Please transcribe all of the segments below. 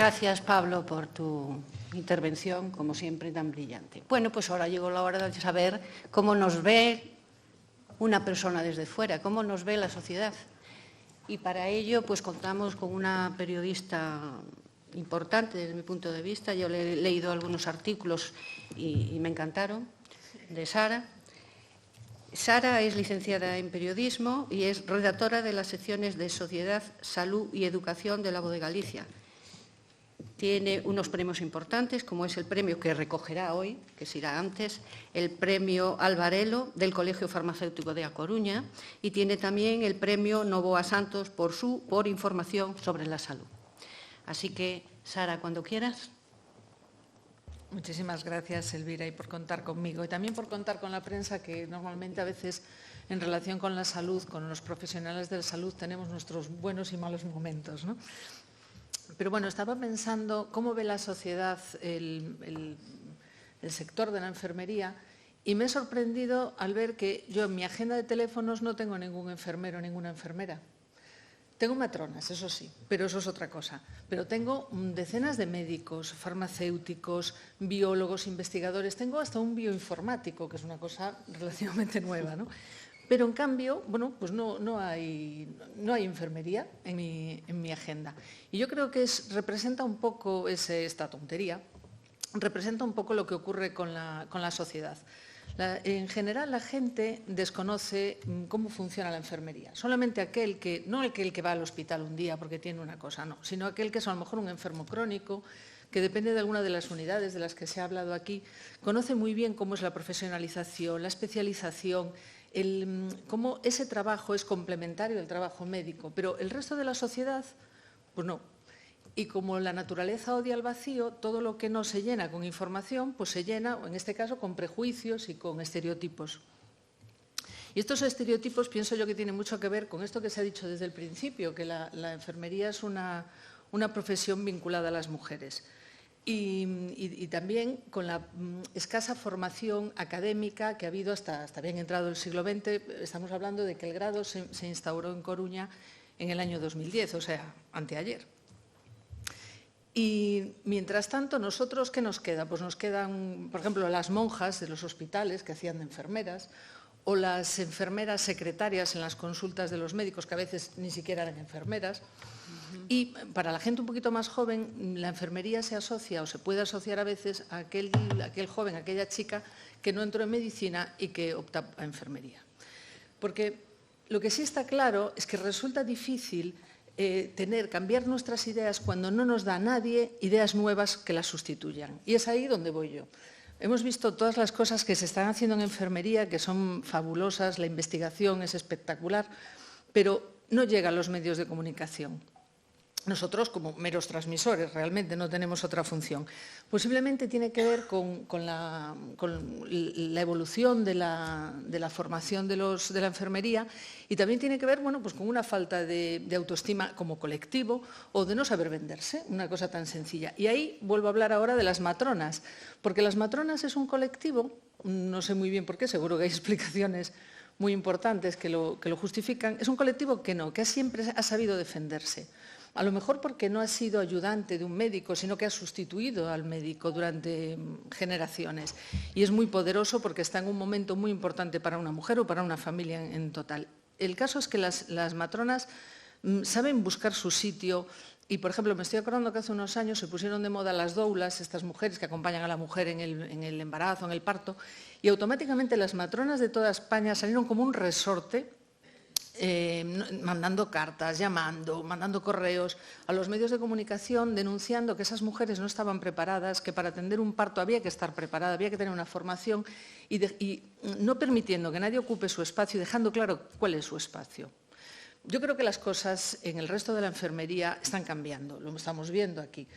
Gracias, Pablo, por tu intervención, como siempre, tan brillante. Bueno, pues ahora llegó la hora de saber cómo nos ve una persona desde fuera, cómo nos ve la sociedad. Y para ello, pues contamos con una periodista importante desde mi punto de vista. Yo le he leído algunos artículos y me encantaron, de Sara. Sara es licenciada en periodismo y es redactora de las secciones de Sociedad, Salud y Educación de La Voz de Galicia. Tiene unos premios importantes, como es el premio que recogerá hoy, que se irá antes, el premio Alvarelo del Colegio Farmacéutico de A Coruña, y tiene también el premio Novoa Santos por información sobre la salud. Así que, Sara, cuando quieras. Muchísimas gracias, Elvira, y por contar conmigo. Y también por contar con la prensa, que normalmente a veces, en relación con la salud, con los profesionales de la salud, tenemos nuestros buenos y malos momentos, ¿no? Pero bueno, estaba pensando cómo ve la sociedad el sector de la enfermería, y me he sorprendido al ver que yo en mi agenda de teléfonos no tengo ningún enfermero, ninguna enfermera. Tengo matronas, eso sí, pero eso es otra cosa. Pero tengo decenas de médicos, farmacéuticos, biólogos, investigadores. Tengo hasta un bioinformático, que es una cosa relativamente nueva, ¿no? Pero, en cambio, bueno, pues no hay enfermería en mi agenda. Y yo creo que representa un poco esta tontería, representa un poco lo que ocurre con la sociedad. En general, la gente desconoce cómo funciona la enfermería. Solamente no aquel que va al hospital un día porque tiene una cosa, no, sino aquel que es a lo mejor un enfermo crónico, que depende de alguna de las unidades de las que se ha hablado aquí, conoce muy bien cómo es la profesionalización, la especialización, cómo ese trabajo es complementario al trabajo médico, pero el resto de la sociedad, pues no. Y como la naturaleza odia el vacío, todo lo que no se llena con información, pues se llena, en este caso, con prejuicios y con estereotipos. Y estos estereotipos pienso yo que tienen mucho que ver con esto que se ha dicho desde el principio, que la enfermería es una profesión vinculada a las mujeres. Y también con la escasa formación académica que ha habido hasta bien entrado el siglo XX. Estamos hablando de que el grado se instauró en Coruña en el año 2010, o sea, anteayer. Y, mientras tanto, ¿nosotros qué nos queda? Pues nos quedan, por ejemplo, las monjas de los hospitales que hacían de enfermeras, o las enfermeras secretarias en las consultas de los médicos, que a veces ni siquiera eran enfermeras. Y para la gente un poquito más joven, la enfermería se asocia o se puede asociar a veces a aquel joven, a aquella chica que no entró en medicina y que opta a enfermería. Porque lo que sí está claro es que resulta difícil cambiar nuestras ideas cuando no nos da nadie ideas nuevas que las sustituyan. Y es ahí donde voy yo. Hemos visto todas las cosas que se están haciendo en enfermería, que son fabulosas, la investigación es espectacular, pero no llega a los medios de comunicación. Nosotros, como meros transmisores, realmente no tenemos otra función. Posiblemente tiene que ver con la evolución de la formación de la enfermería, y también tiene que ver, bueno, pues con una falta de autoestima como colectivo o de no saber venderse, una cosa tan sencilla. Y ahí vuelvo a hablar ahora de las matronas, porque las matronas es un colectivo, no sé muy bien por qué, seguro que hay explicaciones muy importantes que lo justifican. Es un colectivo que siempre ha sabido defenderse. A lo mejor porque no ha sido ayudante de un médico, sino que ha sustituido al médico durante generaciones. Y es muy poderoso porque está en un momento muy importante para una mujer o para una familia en total. El caso es que las matronas saben buscar su sitio. Y, por ejemplo, me estoy acordando que hace unos años se pusieron de moda las doulas, estas mujeres que acompañan a la mujer en el embarazo, en el parto, y automáticamente las matronas de toda España salieron como un resorte, mandando cartas, mandando correos a los medios de comunicación, denunciando que esas mujeres no estaban preparadas, que para atender un parto había que estar preparada, había que tener una formación, y no permitiendo que nadie ocupe su espacio y dejando claro cuál es su espacio. Yo creo que las cosas en el resto de la enfermería están cambiando, lo estamos viendo aquí.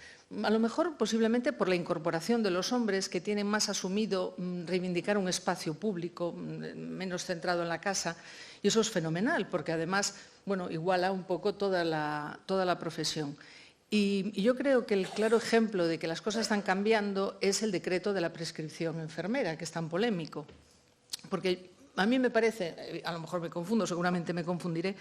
A lo mejor, posiblemente, por la incorporación de los hombres que tienen más asumido reivindicar un espacio público, menos centrado en la casa, y eso es fenomenal, porque además, bueno, iguala un poco toda la profesión. Y yo creo que el claro ejemplo de que las cosas están cambiando es el decreto de la prescripción enfermera, que es tan polémico. Porque a mí me parece, a lo mejor me confundo, seguramente me confundiré,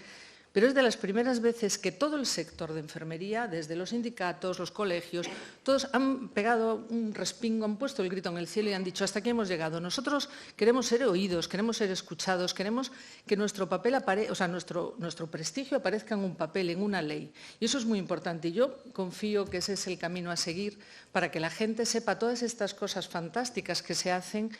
pero es de las primeras veces que todo el sector de enfermería, desde los sindicatos, los colegios, todos han pegado un respingo, han puesto el grito en el cielo y han dicho: hasta aquí hemos llegado. Nosotros queremos ser oídos, queremos ser escuchados, queremos que nuestro papel nuestro prestigio aparezca en un papel, en una ley. Y eso es muy importante. Y yo confío que ese es el camino a seguir para que la gente sepa todas estas cosas fantásticas que se hacen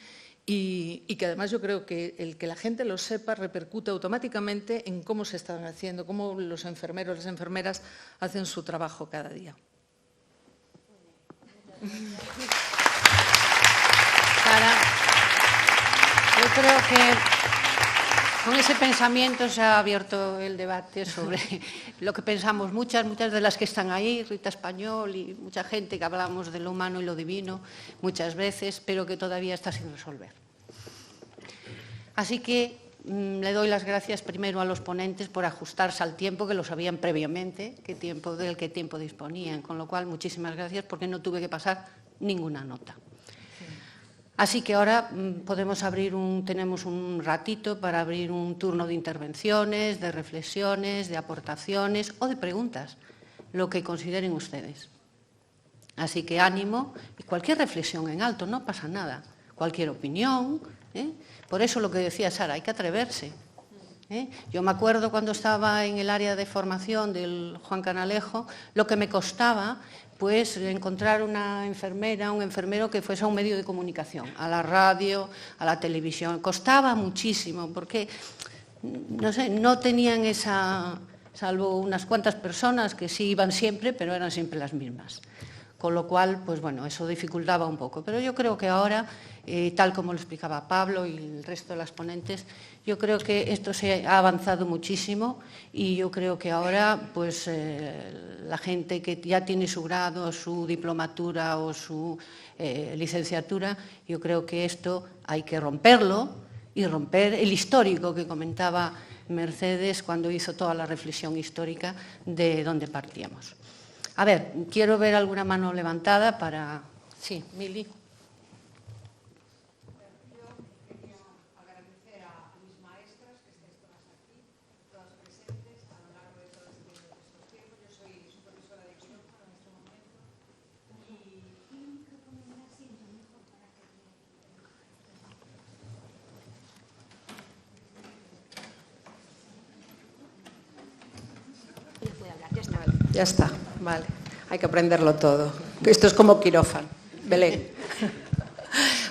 y que además yo creo que el que la gente lo sepa repercute automáticamente en cómo se están haciendo, cómo los enfermeros, las enfermeras hacen su trabajo cada día. Sara, yo creo que con ese pensamiento se ha abierto el debate sobre lo que pensamos muchas de las que están ahí, Rita Español y mucha gente que hablamos de lo humano y lo divino muchas veces, pero que todavía está sin resolver. Así que le doy las gracias primero a los ponentes por ajustarse al tiempo, que lo sabían previamente, del que tiempo disponían, con lo cual muchísimas gracias porque no tuve que pasar ninguna nota. Así que ahora tenemos un ratito para abrir un turno de intervenciones, de reflexiones, de aportaciones o de preguntas, lo que consideren ustedes. Así que ánimo y cualquier reflexión en alto, no pasa nada. Cualquier opinión, Por eso lo que decía Sara, hay que atreverse. Yo me acuerdo cuando estaba en el área de formación del Juan Canalejo, lo que me costaba pues encontrar una enfermera, un enfermero que fuese a un medio de comunicación, a la radio, a la televisión. Costaba muchísimo porque, no sé, no tenían salvo unas cuantas personas que sí iban siempre, pero eran siempre las mismas. Con lo cual, pues bueno, eso dificultaba un poco. Pero yo creo que ahora, tal como lo explicaba Pablo y el resto de las ponentes, yo creo que esto se ha avanzado muchísimo y yo creo que ahora, pues la gente que ya tiene su grado, su diplomatura o su licenciatura, yo creo que esto hay que romperlo y romper el histórico que comentaba Mercedes cuando hizo toda la reflexión histórica de dónde partíamos. A ver, quiero ver alguna mano levantada para... Sí, Mili. Yo quería agradecer a mis maestras que estéis todas aquí, todas presentes a lo largo de todo estos tiempos. Yo soy supervisora de quirófano en este momento y un micrófono me siento mejor para que... Ya está, vale. Hay que aprenderlo todo. Esto es como quirófano. Belén.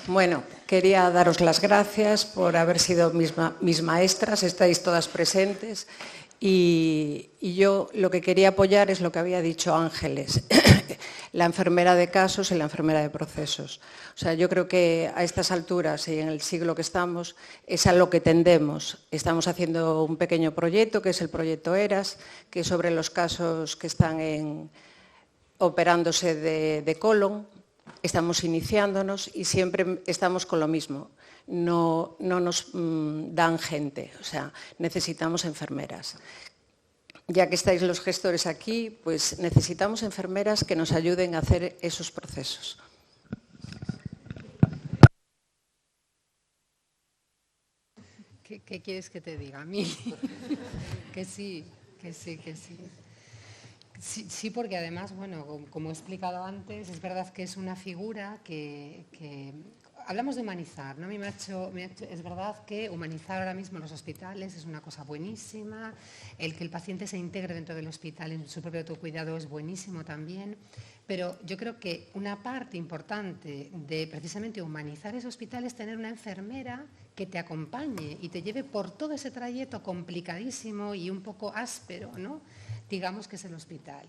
Bueno, quería daros las gracias por haber sido mis maestras. Estáis todas presentes. Y yo lo que quería apoyar es lo que había dicho Ángeles, la enfermera de casos y la enfermera de procesos. O sea, yo creo que a estas alturas y en el siglo que estamos es a lo que tendemos. Estamos haciendo un pequeño proyecto, que es el proyecto ERAS, que es sobre los casos que están operándose de colon. Estamos iniciándonos y siempre estamos con lo mismo. No nos dan gente, o sea, necesitamos enfermeras. Ya que estáis los gestores aquí, pues necesitamos enfermeras que nos ayuden a hacer esos procesos. ¿Qué quieres que te diga? A mí. Que sí. Sí, porque además, bueno, como he explicado antes, es verdad que es una figura que hablamos de humanizar, ¿no? Es verdad que humanizar ahora mismo los hospitales es una cosa buenísima, el que el paciente se integre dentro del hospital en su propio autocuidado es buenísimo también, pero yo creo que una parte importante de precisamente humanizar ese hospital es tener una enfermera que te acompañe y te lleve por todo ese trayecto complicadísimo y un poco áspero, ¿no? Digamos que es el hospital.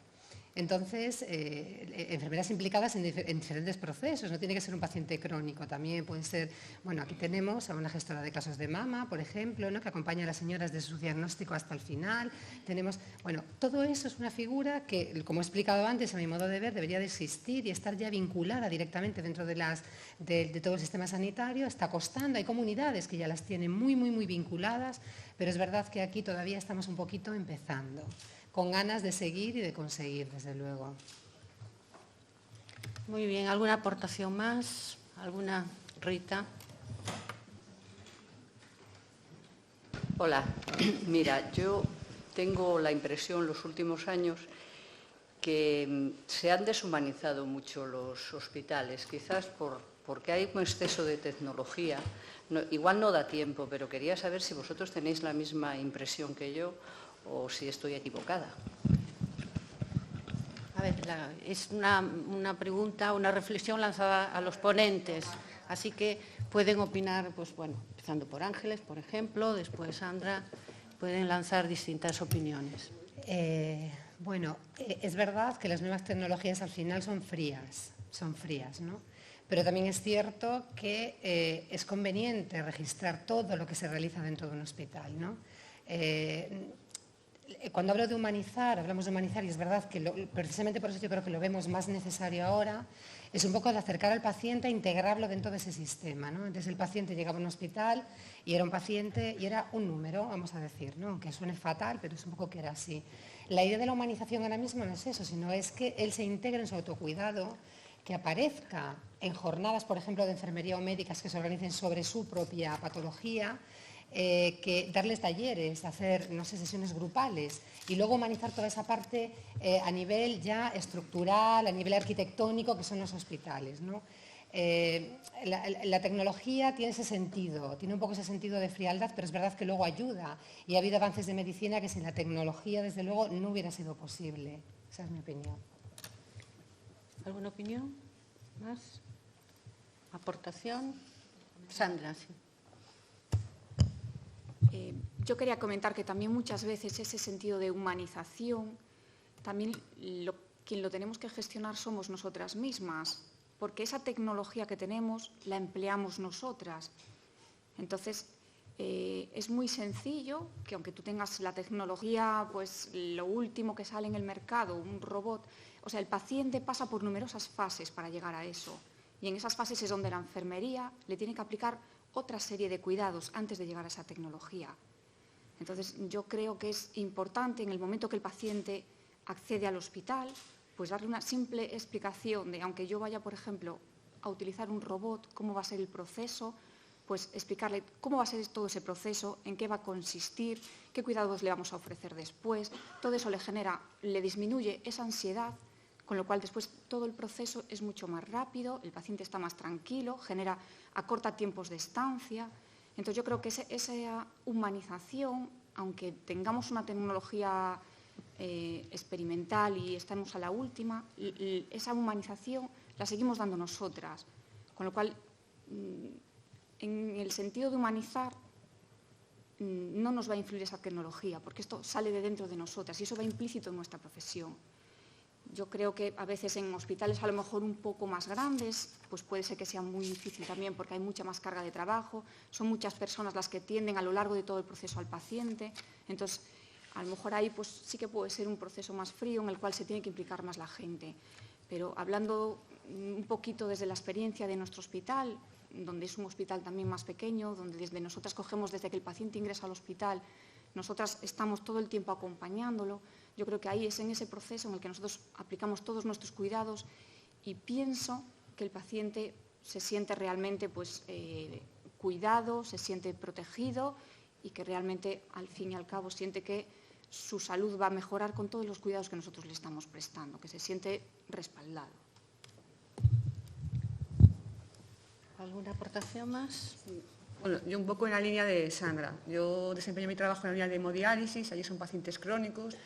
Entonces, enfermeras implicadas en diferentes procesos, no tiene que ser un paciente crónico, también puede ser, bueno, aquí tenemos a una gestora de casos de mama, por ejemplo, ¿no? Que acompaña a las señoras de su diagnóstico hasta el final. Tenemos, bueno, todo eso es una figura que, como he explicado antes, a mi modo de ver, debería de existir y estar ya vinculada directamente dentro de todo el sistema sanitario. Está costando, hay comunidades que ya las tienen muy vinculadas, pero es verdad que aquí todavía estamos un poquito empezando, con ganas de seguir y de conseguir, desde luego. Muy bien, ¿alguna aportación más? ¿Alguna, Rita? Hola, mira, yo tengo la impresión los últimos años que se han deshumanizado mucho los hospitales, quizás porque hay un exceso de tecnología. No, igual no da tiempo, pero quería saber si vosotros tenéis la misma impresión que yo o si estoy equivocada. A ver, es una pregunta, una reflexión lanzada a los ponentes, así que pueden opinar, pues bueno, empezando por Ángeles, por ejemplo, después Sandra, pueden lanzar distintas opiniones. Bueno, es verdad que las nuevas tecnologías al final son frías, ¿no? Pero también es cierto que es conveniente registrar todo lo que se realiza dentro de un hospital, ¿no? Cuando hablo de humanizar, hablamos de humanizar y es verdad que precisamente por eso yo creo que lo vemos más necesario ahora, es un poco de acercar al paciente e integrarlo dentro de ese sistema, ¿no? Entonces el paciente llegaba a un hospital y era un paciente y era un número, vamos a decir, ¿no? Aunque suene fatal, pero es un poco que era así. La idea de la humanización ahora mismo no es eso, sino es que él se integre en su autocuidado, que aparezca en jornadas, por ejemplo, de enfermería o médicas que se organicen sobre su propia patología, que darles talleres, hacer, no sé, sesiones grupales y luego humanizar toda esa parte a nivel ya estructural, a nivel arquitectónico, que son los hospitales, ¿no? La tecnología tiene ese sentido, tiene un poco ese sentido de frialdad, pero es verdad que luego ayuda y ha habido avances de medicina que sin la tecnología, desde luego, no hubiera sido posible. Esa es mi opinión. ¿Alguna opinión más? ¿Aportación? Sandra, sí. Yo quería comentar que también muchas veces ese sentido de humanización, también quien lo tenemos que gestionar somos nosotras mismas, porque esa tecnología que tenemos la empleamos nosotras. Entonces, es muy sencillo que aunque tú tengas la tecnología, pues lo último que sale en el mercado, un robot, o sea, el paciente pasa por numerosas fases para llegar a eso. Y en esas fases es donde la enfermería le tiene que aplicar otra serie de cuidados antes de llegar a esa tecnología. Entonces, yo creo que es importante en el momento que el paciente accede al hospital, pues darle una simple explicación de, aunque yo vaya, por ejemplo, a utilizar un robot, cómo va a ser el proceso, pues explicarle cómo va a ser todo ese proceso, en qué va a consistir, qué cuidados le vamos a ofrecer después. Todo eso le disminuye esa ansiedad, con lo cual después todo el proceso es mucho más rápido, el paciente está más tranquilo, acorta tiempos de estancia. Entonces yo creo que esa humanización, aunque tengamos una tecnología experimental y estamos a la última, esa humanización la seguimos dando nosotras. Con lo cual, en el sentido de humanizar, no nos va a influir esa tecnología, porque esto sale de dentro de nosotras y eso va implícito en nuestra profesión. Yo creo que a veces en hospitales a lo mejor un poco más grandes, pues puede ser que sea muy difícil también porque hay mucha más carga de trabajo, son muchas personas las que tienden a lo largo de todo el proceso al paciente, entonces a lo mejor ahí pues sí que puede ser un proceso más frío en el cual se tiene que implicar más la gente. Pero hablando un poquito desde la experiencia de nuestro hospital, donde es un hospital también más pequeño, donde desde nosotras cogemos desde que el paciente ingresa al hospital, nosotras estamos todo el tiempo acompañándolo. Yo creo que ahí es en ese proceso en el que nosotros aplicamos todos nuestros cuidados y pienso que el paciente se siente realmente pues, cuidado, se siente protegido y que realmente al fin y al cabo siente que su salud va a mejorar con todos los cuidados que nosotros le estamos prestando, que se siente respaldado. ¿Alguna aportación más? Bueno, yo un poco en la línea de Sandra. Yo desempeño mi trabajo en la unidad de hemodiálisis, allí son pacientes crónicos,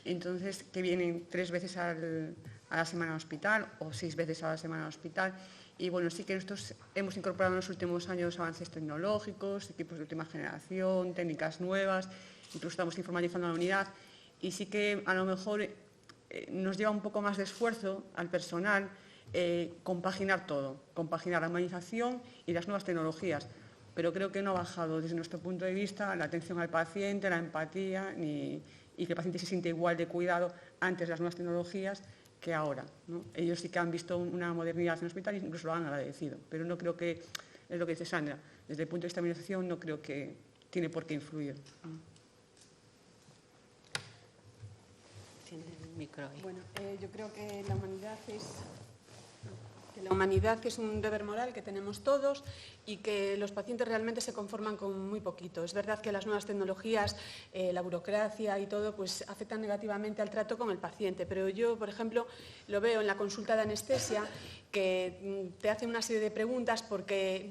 entonces que vienen 3 veces a la semana al hospital o 6 veces a la semana al hospital. Y bueno, sí que nosotros hemos incorporado en los últimos años avances tecnológicos, equipos de última generación, técnicas nuevas, incluso estamos informatizando la unidad y sí que a lo mejor nos lleva un poco más de esfuerzo al personal compaginar todo, compaginar la humanización y las nuevas tecnologías. Pero creo que no ha bajado desde nuestro punto de vista la atención al paciente, la empatía y que el paciente se siente igual de cuidado antes de las nuevas tecnologías que ahora, ¿no? Ellos sí que han visto una modernidad en el hospital e incluso lo han agradecido, pero no creo que, es lo que dice Sandra, desde el punto de vista de la administración no creo que tiene por qué influir. Tiene el micro ahí. Bueno, yo creo que la humanidad es... de la humanidad, que es un deber moral que tenemos todos y que los pacientes realmente se conforman con muy poquito. Es verdad que las nuevas tecnologías, la burocracia y todo, pues afectan negativamente al trato con el paciente, pero yo, por ejemplo, lo veo en la consulta de anestesia, que te hacen una serie de preguntas porque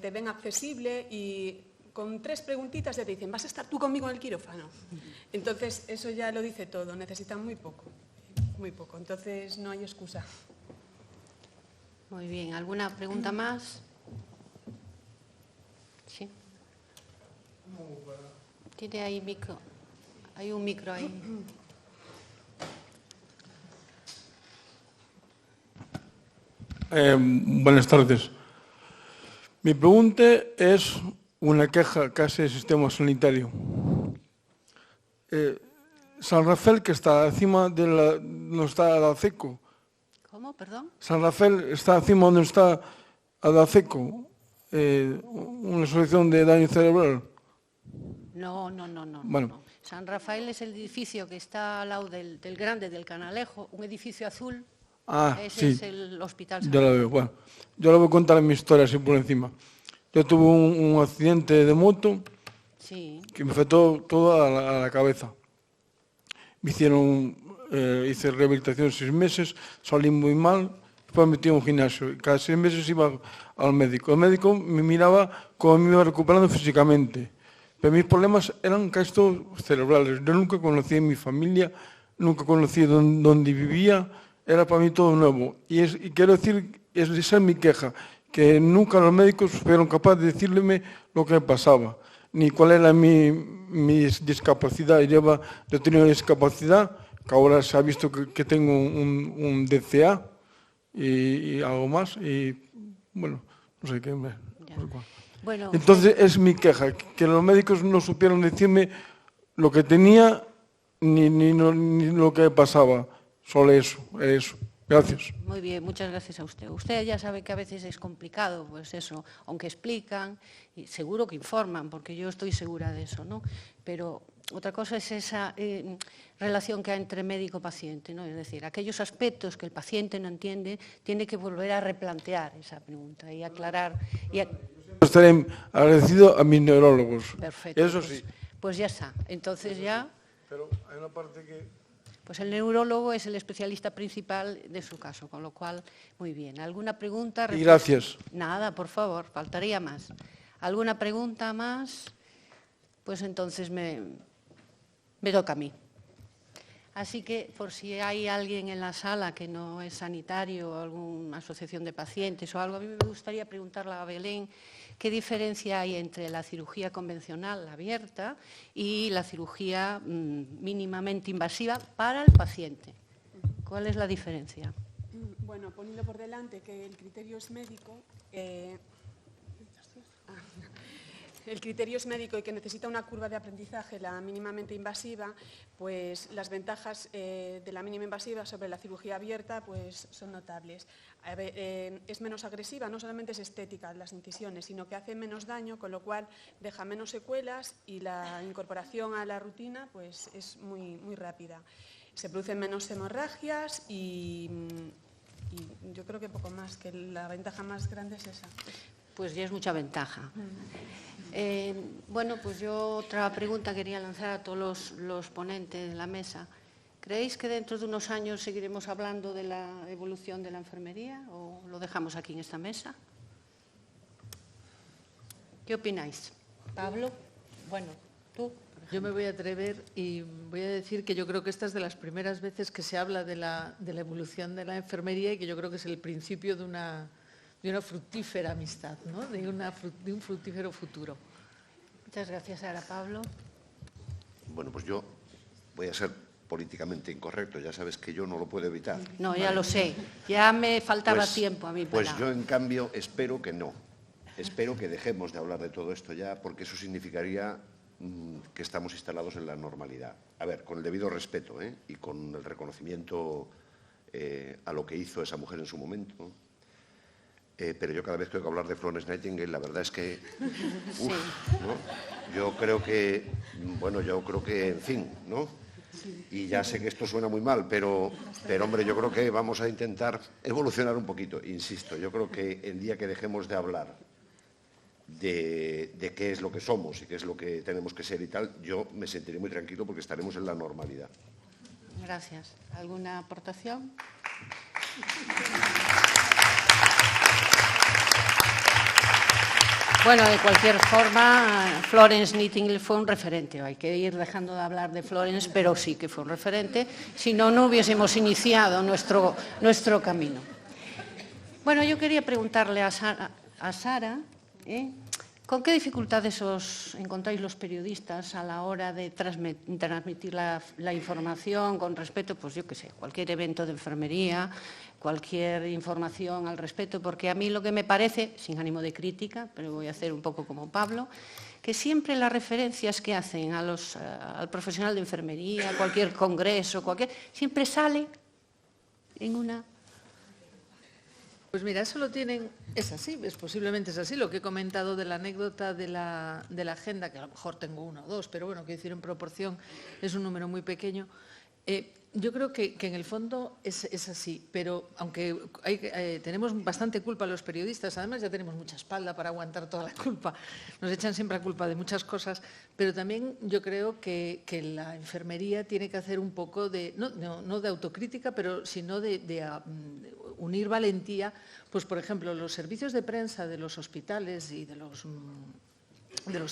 te ven accesible y con 3 preguntitas ya te dicen, ¿vas a estar tú conmigo en el quirófano? Entonces, eso ya lo dice todo, necesitan muy poco, entonces no hay excusa. Muy bien, ¿alguna pregunta más? Sí. Tiene ahí micro. Hay un micro ahí. Buenas tardes. Mi pregunta es una queja casi del sistema sanitario. San Rafael, que está encima no está Adaceco. ¿Cómo? Perdón. San Rafael está encima donde está Adaceco, una asociación de daño cerebral. No. Bueno. No. San Rafael es el edificio que está al lado del grande, del Canalejo, un edificio azul. Ese Sí. es el Hospital San Yo lo Rafael. veo. Bueno, yo le voy a contar mi historia así por encima. Yo tuve un accidente de moto Sí. que me afectó toda a la cabeza. Me hice rehabilitación 6 meses, salí muy mal, después me metí en un gimnasio. Cada 6 meses iba al médico. El médico me miraba cómo me iba recuperando físicamente. Pero mis problemas eran casi todos cerebrales. Yo nunca conocí a mi familia, nunca conocí dónde vivía, era para mí todo nuevo. Y quiero decir, esa es mi queja, que nunca los médicos fueron capaces de decirme lo que me pasaba, ni cuál era mi discapacidad. Yo tenía una discapacidad, que ahora se ha visto que tengo un DCA y algo más, y bueno, no sé qué. Bueno, entonces es mi queja, que los médicos no supieron decirme lo que tenía ni lo que pasaba, solo eso. Gracias. Muy bien, muchas gracias a usted. Usted ya sabe que a veces es complicado, pues eso, aunque explican, y seguro que informan, porque yo estoy segura de eso, ¿no? Pero otra cosa es esa relación que hay entre médico-paciente, ¿no? Es decir, aquellos aspectos que el paciente no entiende, tiene que volver a replantear esa pregunta y aclarar. Estaré agradecido a mis neurólogos. Perfecto. Eso sí. Pues ya está. Entonces ya... Pero hay una parte que... Pues el neurólogo es el especialista principal de su caso, con lo cual, muy bien. ¿Alguna pregunta? Y gracias. Nada, por favor, faltaría más. ¿Alguna pregunta más? Pues entonces me toca a mí. Así que, por si hay alguien en la sala que no es sanitario, alguna asociación de pacientes o algo, a mí me gustaría preguntarle a Belén qué diferencia hay entre la cirugía convencional abierta y la cirugía mínimamente invasiva para el paciente. ¿Cuál es la diferencia? Bueno, poniendo por delante que el criterio es médico, el criterio es médico y que necesita una curva de aprendizaje, la mínimamente invasiva, pues las ventajas de la mínima invasiva sobre la cirugía abierta pues son notables. Es menos agresiva, no solamente es estética las incisiones, sino que hace menos daño, con lo cual deja menos secuelas y la incorporación a la rutina pues es muy rápida. Se producen menos hemorragias y yo creo que poco más, que la ventaja más grande es esa. Pues ya es mucha ventaja. Bueno, pues yo otra pregunta quería lanzar a todos los ponentes de la mesa. ¿Creéis que dentro de unos años seguiremos hablando de la evolución de la enfermería o lo dejamos aquí en esta mesa? ¿Qué opináis? Pablo, bueno, tú. Yo me voy a atrever y voy a decir que yo creo que esta es de las primeras veces que se habla de la evolución de la enfermería y que yo creo que es el principio de una fructífera amistad, ¿no? de un fructífero futuro. Muchas gracias, Sara. Pablo. Bueno, pues yo voy a ser políticamente incorrecto, ya sabes que yo no lo puedo evitar. No, ya lo sé, ya me faltaba tiempo a mí para... Pues yo, en cambio, espero que no. Espero que dejemos de hablar de todo esto ya, porque eso significaría que estamos instalados en la normalidad. A ver, con el debido respeto y con el reconocimiento a lo que hizo esa mujer en su momento, pero yo cada vez que oigo hablar de Florence Nightingale, la verdad es que... ¿no? Yo creo que, en fin, ¿no? Y ya sé que esto suena muy mal, pero hombre, yo creo que vamos a intentar evolucionar un poquito. Insisto, yo creo que el día que dejemos de hablar de qué es lo que somos y qué es lo que tenemos que ser y tal, yo me sentiré muy tranquilo porque estaremos en la normalidad. Gracias. ¿Alguna aportación? Bueno, de cualquier forma, Florence Nightingale fue un referente. Hay que ir dejando de hablar de Florence, pero sí que fue un referente. Si no, no hubiésemos iniciado nuestro camino. Bueno, yo quería preguntarle a Sara, ¿con qué dificultades os encontráis los periodistas a la hora de transmitir la información con respecto, pues yo qué sé, cualquier evento de enfermería, cualquier información al respecto? Porque a mí lo que me parece, sin ánimo de crítica, pero voy a hacer un poco como Pablo, que siempre las referencias que hacen al profesional de enfermería, cualquier congreso, siempre sale en una... Pues mira, eso lo tienen, posiblemente es así, lo que he comentado de la anécdota de la agenda, que a lo mejor tengo 1 o 2, pero bueno, quiero decir, en proporción es un número muy pequeño. Yo creo que en el fondo es así, pero aunque tenemos bastante culpa los periodistas, además ya tenemos mucha espalda para aguantar toda la culpa, nos echan siempre la culpa de muchas cosas, pero también yo creo que la enfermería tiene que hacer un poco de, no de autocrítica, pero sino de unir valentía, pues por ejemplo, los servicios de prensa de los hospitales y de los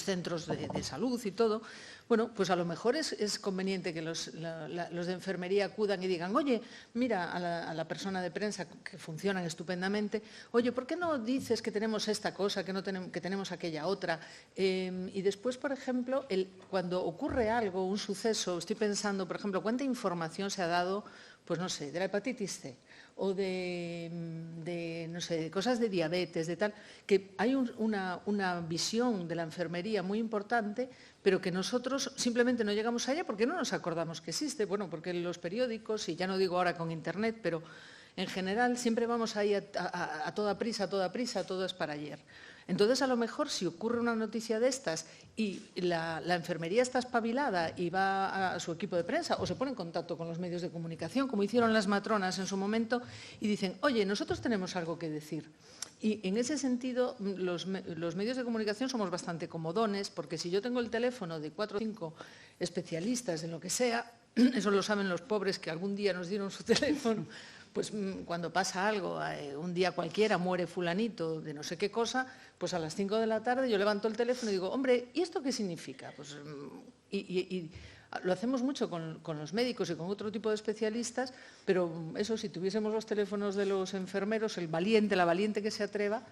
centros de salud y todo, bueno, pues a lo mejor es conveniente que los de enfermería acudan y digan, oye, mira a la persona de prensa, que funcionan estupendamente, oye, ¿por qué no dices que tenemos esta cosa, que tenemos aquella otra? Y después, por ejemplo, cuando ocurre algo, un suceso, estoy pensando, por ejemplo, ¿cuánta información se ha dado, pues no sé, de la hepatitis C? O no sé, de cosas de diabetes, de tal, que hay una visión de la enfermería muy importante, pero que nosotros simplemente no llegamos allá porque no nos acordamos que existe. Bueno, porque los periódicos, y ya no digo ahora con Internet, pero en general siempre vamos ahí a toda prisa, todo es para ayer. Entonces, a lo mejor, si ocurre una noticia de estas y la enfermería está espabilada y va a su equipo de prensa o se pone en contacto con los medios de comunicación, como hicieron las matronas en su momento, y dicen, oye, nosotros tenemos algo que decir. Y en ese sentido, los medios de comunicación somos bastante comodones, porque si yo tengo el teléfono de 4 o 5 especialistas en lo que sea, eso lo saben los pobres que algún día nos dieron su teléfono, pues cuando pasa algo, un día cualquiera muere fulanito de no sé qué cosa, pues a las 5 de la tarde yo levanto el teléfono y digo, hombre, ¿y esto qué significa? Pues, y lo hacemos mucho con los médicos y con otro tipo de especialistas, pero eso, si tuviésemos los teléfonos de los enfermeros, la valiente que se atreva,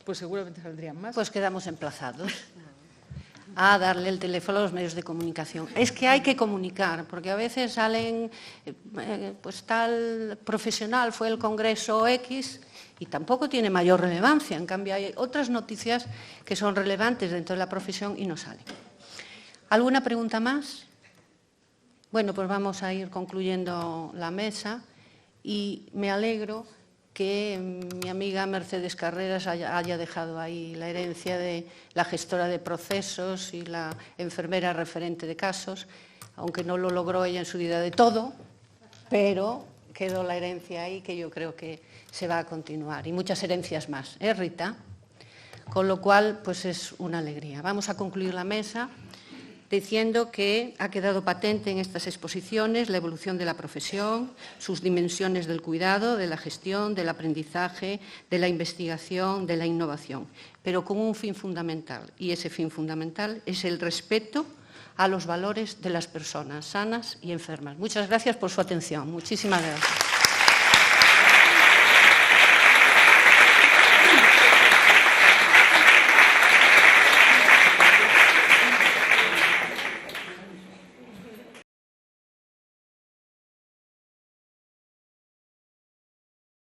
pues seguramente saldrían más. Pues quedamos emplazados a darle el teléfono a los medios de comunicación. Es que hay que comunicar, porque a veces salen, pues tal profesional fue el Congreso X y tampoco tiene mayor relevancia. En cambio, hay otras noticias que son relevantes dentro de la profesión y no salen. ¿Alguna pregunta más? Bueno, pues vamos a ir concluyendo la mesa y me alegro que mi amiga Mercedes Carreras haya dejado ahí la herencia de la gestora de procesos y la enfermera referente de casos, aunque no lo logró ella en su vida de todo, pero quedó la herencia ahí que yo creo que se va a continuar. Y muchas herencias más, ¿eh, Rita? Con lo cual, pues es una alegría. Vamos a concluir la mesa diciendo que ha quedado patente en estas exposiciones la evolución de la profesión, sus dimensiones del cuidado, de la gestión, del aprendizaje, de la investigación, de la innovación, pero con un fin fundamental, y ese fin fundamental es el respeto a los valores de las personas sanas y enfermas. Muchas gracias por su atención. Muchísimas gracias.